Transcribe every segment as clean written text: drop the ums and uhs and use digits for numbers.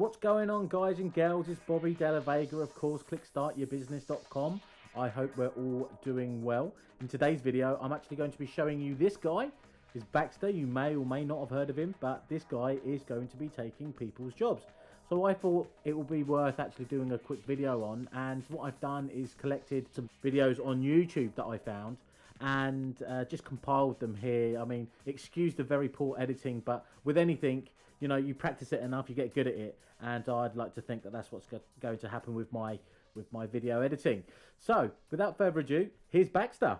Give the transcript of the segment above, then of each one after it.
What's going on, guys and girls? It's BDLVega, of course, clickstartyourbusiness.com. I hope we're all doing well. In today's video, I'm actually going to be showing you this guy. Is Baxter. You may or may not have heard of him, but this guy is going to be taking people's jobs. So I thought it would be worth actually doing a quick video on, and what I've done is collected some videos on YouTube that I found and just compiled them here. I mean, excuse the very poor editing, but with anything, you know, you practice it enough, you get good at it, and I'd like to think that that's what's going to happen with my video editing. So without further ado, here's Baxter.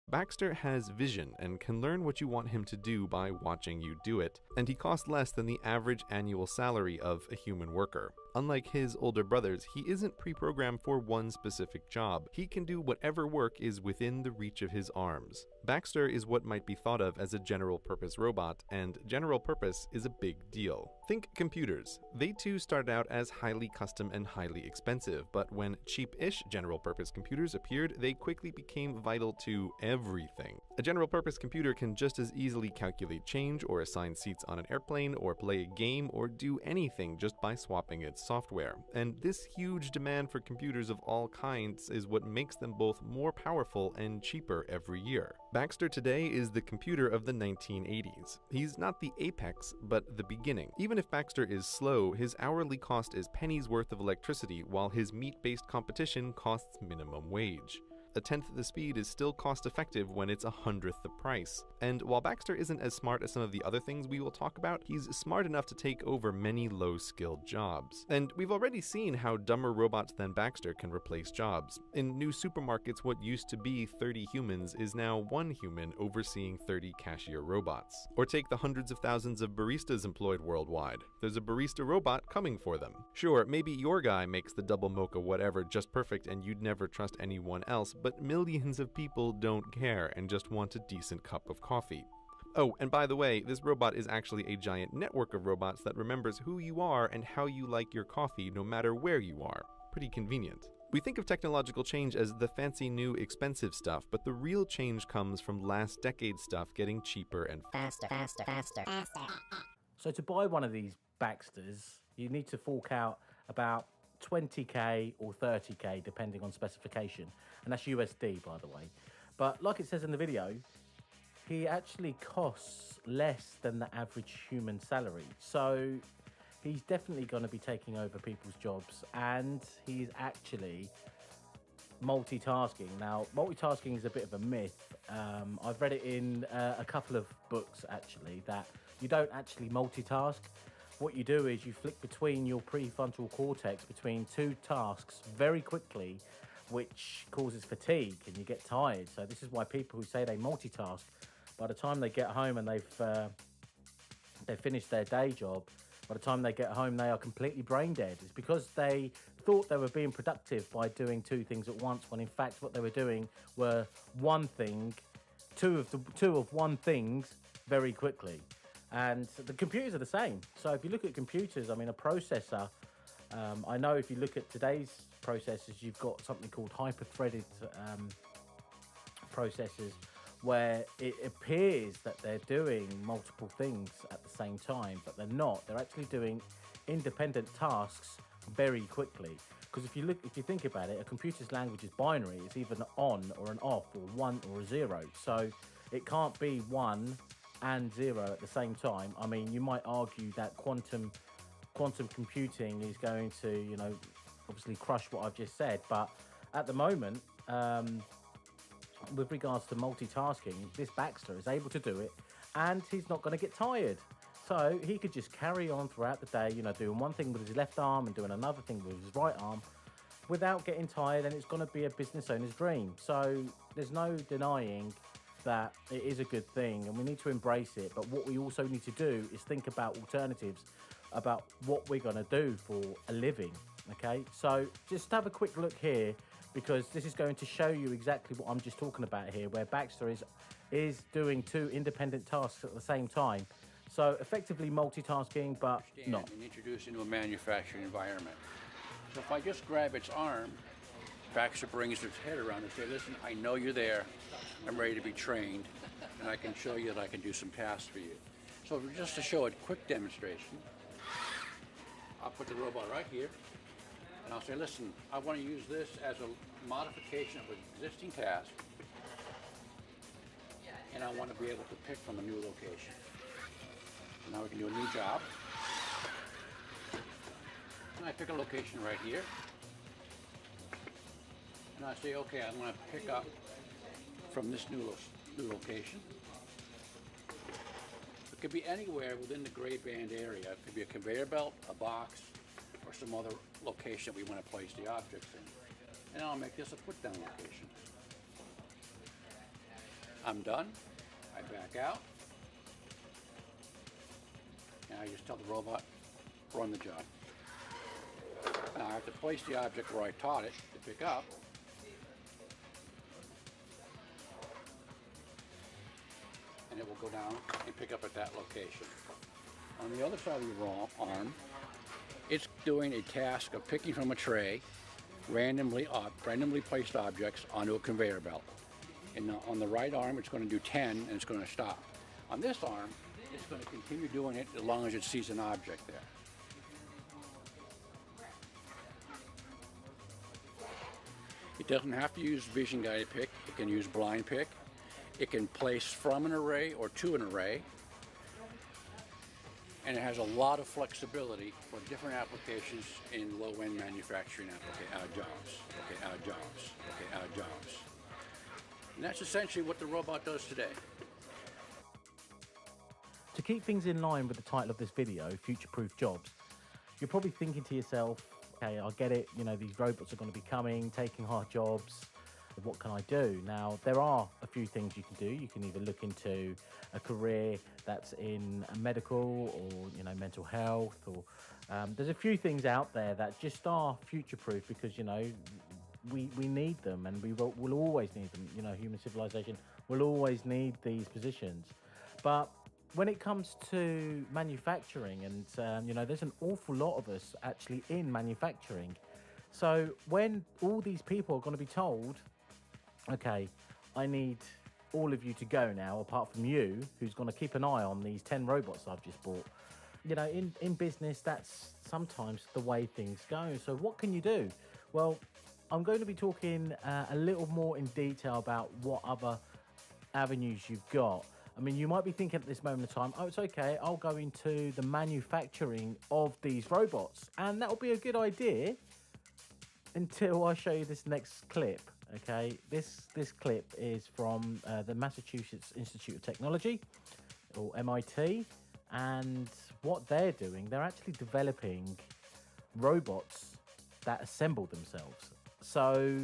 Baxter has vision and can learn what you want him to do by watching you do it, and he costs less than the average annual salary of a human worker. Unlike his older brothers, he isn't pre-programmed for one specific job. He can do whatever work is within the reach of his arms. Baxter is what might be thought of as a general-purpose robot, and general purpose is a big deal. Think computers. They too started out as highly custom and highly expensive, but when cheap-ish general-purpose computers appeared, they quickly became vital to everything. A general-purpose computer can just as easily calculate change, or assign seats on an airplane, or play a game, or do anything just by swapping its software. And this huge demand for computers of all kinds is what makes them both more powerful and cheaper every year. Baxter today is the computer of the 1980s. He's not the apex, but the beginning. Even if Baxter is slow, his hourly cost is pennies worth of electricity, while his meat-based competition costs minimum wage. A tenth the speed is still cost-effective when it's 100th the price. And while Baxter isn't as smart as some of the other things we will talk about, he's smart enough to take over many low-skilled jobs. And we've already seen how dumber robots than Baxter can replace jobs. In new supermarkets, what used to be 30 humans is now 1 human overseeing 30 cashier robots. Or take the hundreds of thousands of baristas employed worldwide. There's a barista robot coming for them. Sure, maybe your guy makes the double mocha whatever just perfect and you'd never trust anyone else, but millions of people don't care and just want a decent cup of coffee. Oh, and by the way, this robot is actually a giant network of robots that remembers who you are and how you like your coffee no matter where you are. Pretty convenient. We think of technological change as the fancy new expensive stuff, but the real change comes from last decade's stuff getting cheaper and faster. So to buy one of these Baxters, you need to fork out about 20k or 30k depending on specification, and that's USD, by the way. But like it says in the video, he actually costs less than the average human salary, so he's definitely going to be taking over people's jobs, and he's actually multitasking. Now, multitasking is a bit of a myth. I've read it in a couple of books actually, that you don't actually multitask. What you do is you flick between your prefrontal cortex between 2 tasks very quickly, which causes fatigue and you get tired. So this is why people who say they multitask, by the time they get home and they've finished their day job, by the time they get home they are completely brain dead. It's because they thought they were being productive by doing 2 things at once, when in fact what they were doing were one thing, two of one things very quickly. And the computers are the same. So if you look at computers, I mean, a processor, I know if you look at today's processors, you've got something called hyper-threaded processors, where it appears that they're doing multiple things at the same time, but they're not. They're actually doing independent tasks very quickly. Because if you think about it, a computer's language is binary. It's either an on or an off, or 1 or a 0. So it can't be 1 and 0 at the same time. I mean, you might argue that quantum computing is going to, you know, obviously crush what I've just said, but at the moment, with regards to multitasking, this Baxter is able to do it, and he's not going to get tired. So he could just carry on throughout the day, you know, doing one thing with his left arm and doing another thing with his right arm without getting tired, and it's going to be a business owner's dream. So there's no denying that it is a good thing, and we need to embrace it. But what we also need to do is think about alternatives, about what we're going to do for a living. Okay, so just have a quick look here, because this is going to show you exactly what I'm just talking about here, where Baxter is doing 2 independent tasks at the same time. So effectively multitasking, but not. And introduced into a manufacturing environment. So if I just grab its arm, Baxter brings its head around and says, listen, I know you're there. I'm ready to be trained, and I can show you that I can do some tasks for you. So just to show a quick demonstration, I'll put the robot right here, and I'll say, listen, I want to use this as a modification of an existing task, and I want to be able to pick from a new location. So now we can do a new job. And I pick a location right here. And I say, okay, I'm going to pick up from this new location. It could be anywhere within the gray band area. It could be a conveyor belt, a box, or some other location we want to place the objects in. And I'll make this a put-down location. I'm done. I back out. And I just tell the robot, run the job. Now I have to place the object where I taught it to pick up. And it will go down and pick up at that location. On the other side of your arm, it's doing a task of picking from a tray randomly placed objects onto a conveyor belt. And on the right arm, it's going to do 10 and it's going to stop. On this arm, it's going to continue doing it as long as it sees an object there. It doesn't have to use vision guided pick. It can use blind pick. It can place from an array or to an array. And it has a lot of flexibility for different applications in low-end manufacturing jobs. And that's essentially what the robot does today. To keep things in line with the title of this video, Future-Proof Jobs, you're probably thinking to yourself, okay, I get it, you know, these robots are going to be coming, taking our jobs. What can I do? Now, there are a few things you can do. You can either look into a career that's in medical or, you know, mental health, or there's a few things out there that just are future-proof because, you know, we need them, and we'll always need them. You know, human civilization will always need these positions. But when it comes to manufacturing, and, you know, there's an awful lot of us actually in manufacturing. So when all these people are going to be told, okay, I need all of you to go now, apart from you, who's going to keep an eye on these 10 robots I've just bought. You know, in business, that's sometimes the way things go. So what can you do? Well, I'm going to be talking a little more in detail about what other avenues you've got. I mean, you might be thinking at this moment in time, oh, it's okay, I'll go into the manufacturing of these robots. And that'll be a good idea until I show you this next clip. Okay, this clip is from the Massachusetts Institute of Technology, or MIT, and what they're doing, they're actually developing robots that assemble themselves. So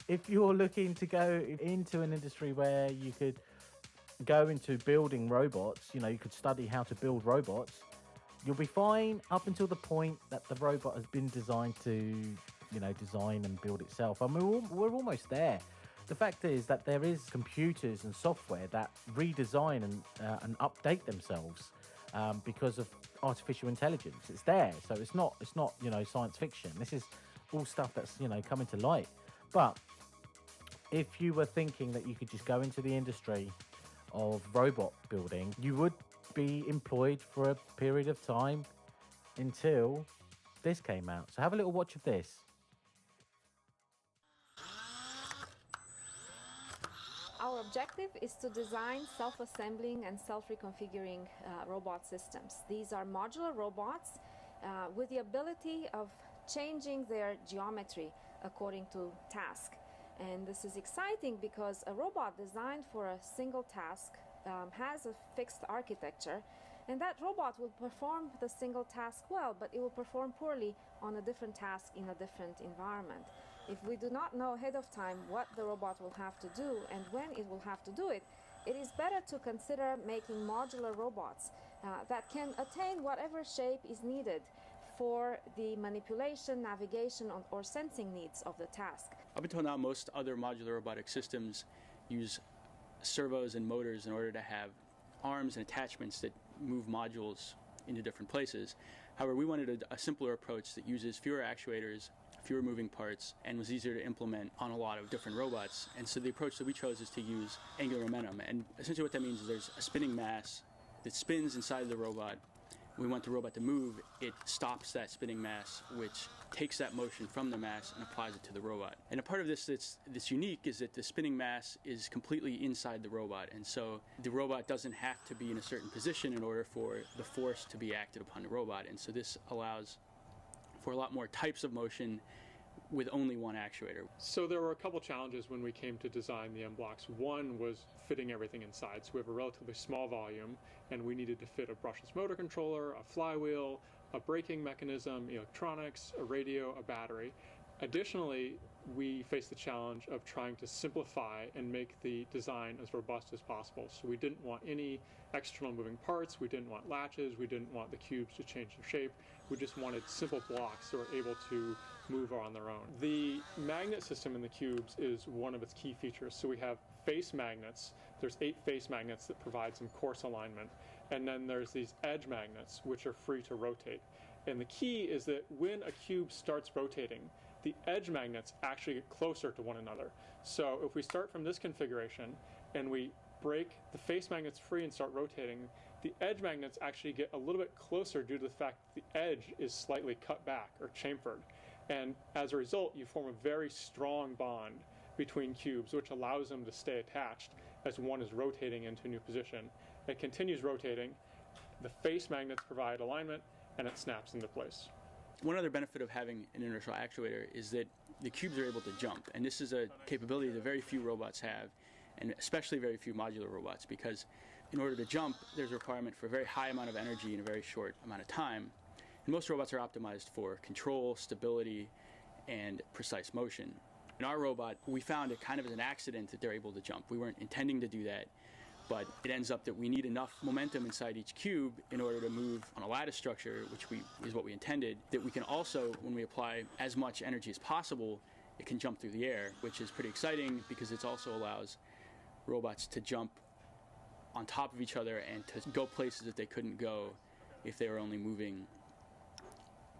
if you're looking to go into an industry where you could go into building robots, you know, you could study how to build robots, you'll be fine up until the point that the robot has been designed to, you know, design and build itself. I mean, we're almost there. The fact is that there is computers and software that redesign and update themselves because of artificial intelligence. It's there, so it's not you know, science fiction. This is all stuff that's, you know, coming to light. But if you were thinking that you could just go into the industry of robot building, you would be employed for a period of time until this came out. So have a little watch of this. Our objective is to design self-assembling and self-reconfiguring robot systems. These are modular robots with the ability of changing their geometry according to task. And this is exciting because a robot designed for a single task has a fixed architecture, and that robot will perform the single task well, but it will perform poorly on a different task in a different environment. If we do not know ahead of time what the robot will have to do and when it will have to do it, it is better to consider making modular robots that can attain whatever shape is needed for the manipulation, navigation, or sensing needs of the task. Up until now, most other modular robotic systems use servos and motors in order to have arms and attachments that move modules into different places. However, we wanted a simpler approach that uses fewer actuators, fewer moving parts, and was easier to implement on a lot of different robots. And so the approach that we chose is to use angular momentum. And essentially what that means is there's a spinning mass that spins inside the robot we want the robot to move, it stops that spinning mass, which takes that motion from the mass and applies it to the robot. And a part of this that's unique is that the spinning mass is completely inside the robot, and so the robot doesn't have to be in a certain position in order for the force to be acted upon the robot. And so this allows for a lot more types of motion with only one actuator. So there were a couple challenges when we came to design the M blocks. One was fitting everything inside. So we have a relatively small volume, and we needed to fit a brushless motor controller, a flywheel, a braking mechanism, electronics, a radio, a battery. Additionally, we faced the challenge of trying to simplify and make the design as robust as possible. So we didn't want any external moving parts, we didn't want latches, we didn't want the cubes to change their shape. We just wanted simple blocks that were able to move on their own. The magnet system in the cubes is one of its key features. So we have face magnets. There's 8 face magnets that provide some coarse alignment. And then there's these edge magnets, which are free to rotate. And the key is that when a cube starts rotating, the edge magnets actually get closer to one another. So if we start from this configuration and we break the face magnets free and start rotating, the edge magnets actually get a little bit closer due to the fact that the edge is slightly cut back or chamfered. And as a result, you form a very strong bond between cubes, which allows them to stay attached as one is rotating into a new position. It continues rotating, the face magnets provide alignment, and it snaps into place. One other benefit of having an inertial actuator is that the cubes are able to jump, and this is a capability that very few robots have, and especially very few modular robots, because in order to jump, there's a requirement for a very high amount of energy in a very short amount of time. And most robots are optimized for control, stability, and precise motion. In our robot, we found it kind of as an accident that they're able to jump. We weren't intending to do that, but it ends up that we need enough momentum inside each cube in order to move on a lattice structure, which is what we intended, that we can also, when we apply as much energy as possible, it can jump through the air, which is pretty exciting because it also allows robots to jump on top of each other and to go places that they couldn't go if they were only moving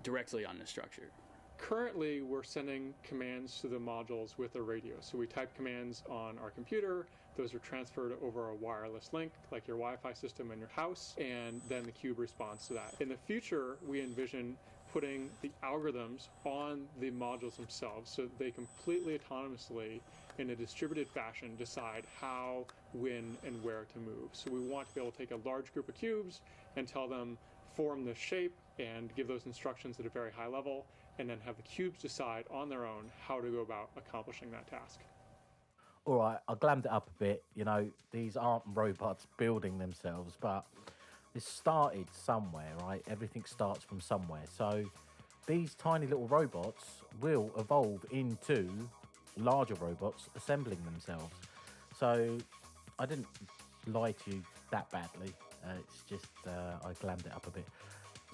directly on the structure. Currently, we're sending commands to the modules with a radio. So we type commands on our computer, those are transferred over a wireless link, like your Wi-Fi system in your house, and then the cube responds to that. In the future, we envision putting the algorithms on the modules themselves so that they completely autonomously, in a distributed fashion, decide how, when, and where to move. So we want to be able to take a large group of cubes and tell them form this shape and give those instructions at a very high level, and then have the cubes decide on their own how to go about accomplishing that task. All right, I glammed it up a bit. You know, these aren't robots building themselves, but this started somewhere, right? Everything starts from somewhere. So these tiny little robots will evolve into larger robots assembling themselves. So I didn't lie to you that badly. It's just I glammed it up a bit.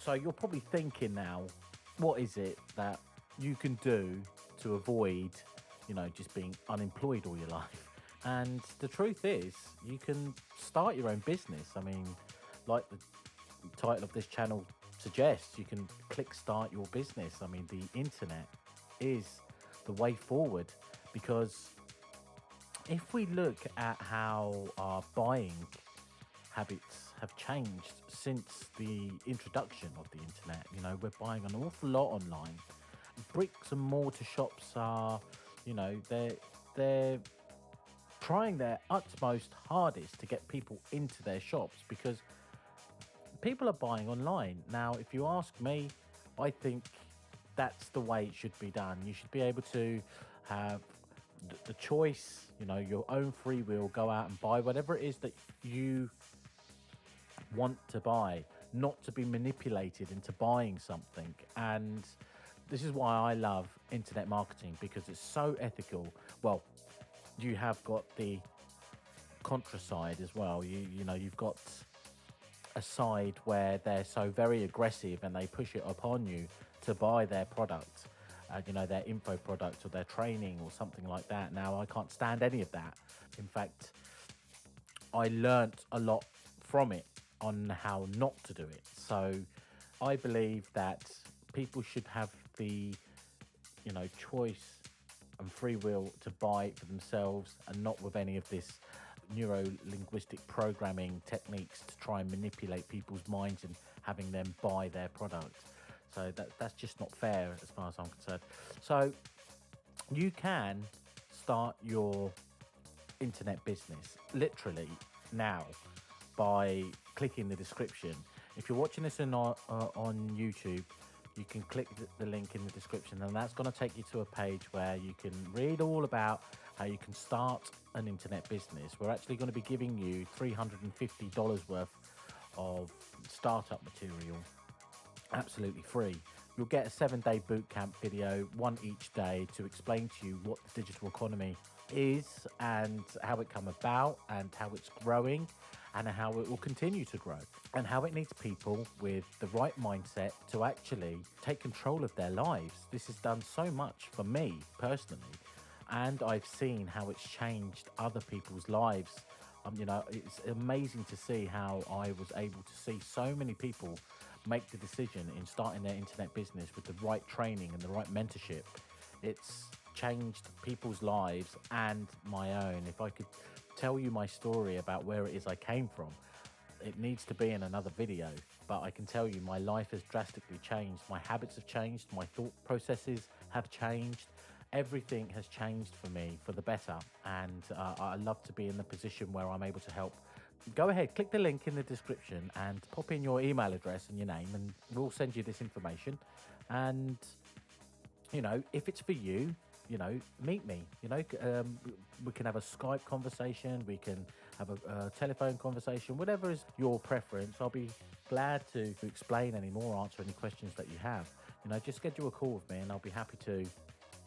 So you're probably thinking now, what is it that you can do to avoid, you know, just being unemployed all your life? And the truth is, you can start your own business. I mean, like the title of this channel suggests, you can click start your business. I mean, the internet is the way forward, because if we look at how our buying habits have changed since the introduction of the internet, you know, we're buying an awful lot online. Bricks and mortar shops are, you know, they're trying their utmost hardest to get people into their shops because people are buying online. Now, if you ask me, I think that's the way it should be done. You should be able to have the choice, you know, your own free will, go out and buy whatever it is that you want to buy, not to be manipulated into buying something. And this is why I love internet marketing, because it's so ethical. Well, you have got the contra side as well. You know, you've got a side where they're so very aggressive and they push it upon you to buy their product, you know, their info product or their training or something like that. Now, I can't stand any of that. In fact, I learnt a lot from it on how not to do it. So I believe that people should have the, you know, choice and free will to buy it for themselves, and not with any of this neuro-linguistic programming techniques to try and manipulate people's minds and having them buy their product. So that's just not fair as far as I'm concerned. So you can start your internet business literally now by clicking the description. If you're watching this on YouTube, you can click the link in the description, and that's going to take you to a page where you can read all about how you can start an internet business. We're actually going to be giving you $350 worth of startup material absolutely free. You'll get a 7-day bootcamp video, one each day, to explain to you what the digital economy is and how it come about and how it's growing and how it will continue to grow and how it needs people with the right mindset to actually take control of their lives. This has done so much for me personally, and I've seen how it's changed other people's lives. You know, it's amazing to see how I was able to see so many people make the decision in starting their internet business with the right training and the right mentorship. It's changed people's lives and my own. If I could tell you my story about where it is I came from, it needs to be in another video, but I can tell you my life has drastically changed. My habits have changed, my thought processes have changed. Everything has changed for me for the better, and I love to be in the position where I'm able to help. Go ahead, click the link in the description and pop in your email address and your name, and we'll send you this information. And you know, if it's for you, you know, meet me. You know, we can have a Skype conversation, we can have a telephone conversation, whatever is your preference. I'll be glad to explain any more, answer any questions that you have. You know, just schedule a call with me and I'll be happy to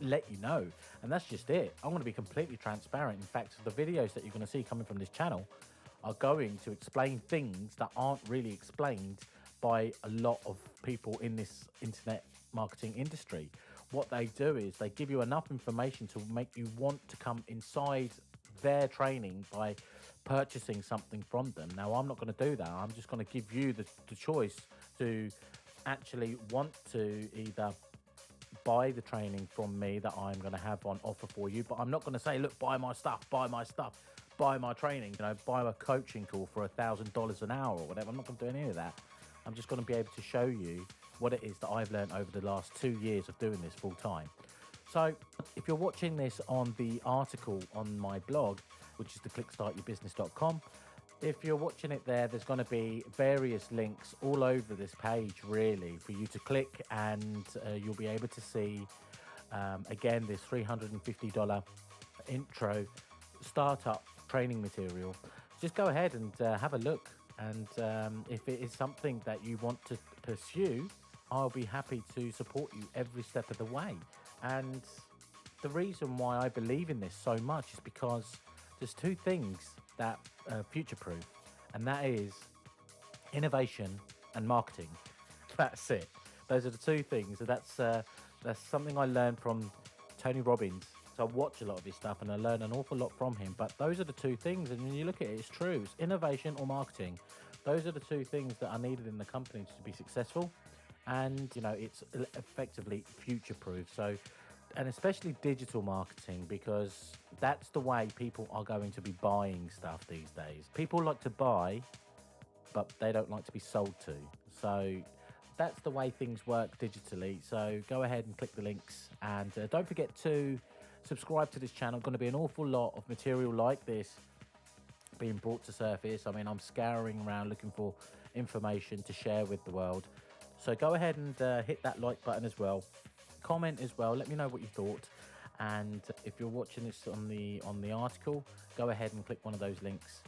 let you know. And that's just it. I'm going to be completely transparent. In fact, the videos that you're going to see coming from this channel are going to explain things that aren't really explained by a lot of people in this internet marketing industry. What they do is they give you enough information to make you want to come inside their training by purchasing something from them. Now, I'm not going to do that. I'm just going to give you the choice to actually want to either buy the training from me that I'm going to have on offer for you, but I'm not going to say, look, buy my stuff, buy my training, you know, buy a coaching call for $1,000 an hour or whatever. I'm not going to do any of that. I'm just going to be able to show you what it is that I've learned over the last 2 years of doing this full time. So if you're watching this on the article on my blog, which is the clickstartyourbusiness.com, if you're watching it there, there's going to be various links all over this page, really, for you to click, and you'll be able to see, again, this $350 intro startup training material. Just go ahead and have a look. And if it is something that you want to pursue, I'll be happy to support you every step of the way. And the reason why I believe in this so much is because there's two things that future-proof, and that is innovation and marketing. That's it. Those are the two things. So that's something I learned from Tony Robbins. So I watch a lot of his stuff and I learn an awful lot from him. But those are the two things, and when you look at it, it's true. It's innovation or marketing. Those are the two things that are needed in the company to be successful. And, you know, it's effectively future-proof. So, and especially digital marketing, because that's the way people are going to be buying stuff these days. People like to buy, but they don't like to be sold to. So that's the way things work digitally. So go ahead and click the links, and don't forget to subscribe to this channel. Going to be an awful lot of material like this being brought to surface. I mean, I'm scouring around looking for information to share with the world. So go ahead and hit that like button as well. Comment as well. Let me know what you thought. And if you're watching this on the article, go ahead and click one of those links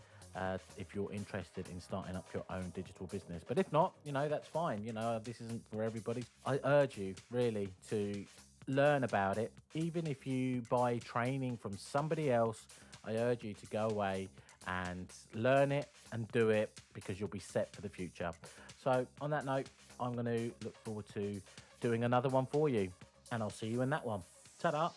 if you're interested in starting up your own digital business. But if not, you know, that's fine. You know, this isn't for everybody. I urge you really to learn about it. Even if you buy training from somebody else, I urge you to go away and learn it and do it, because you'll be set for the future. So on that note, I'm going to look forward to doing another one for you, and I'll see you in that one. Ta-da!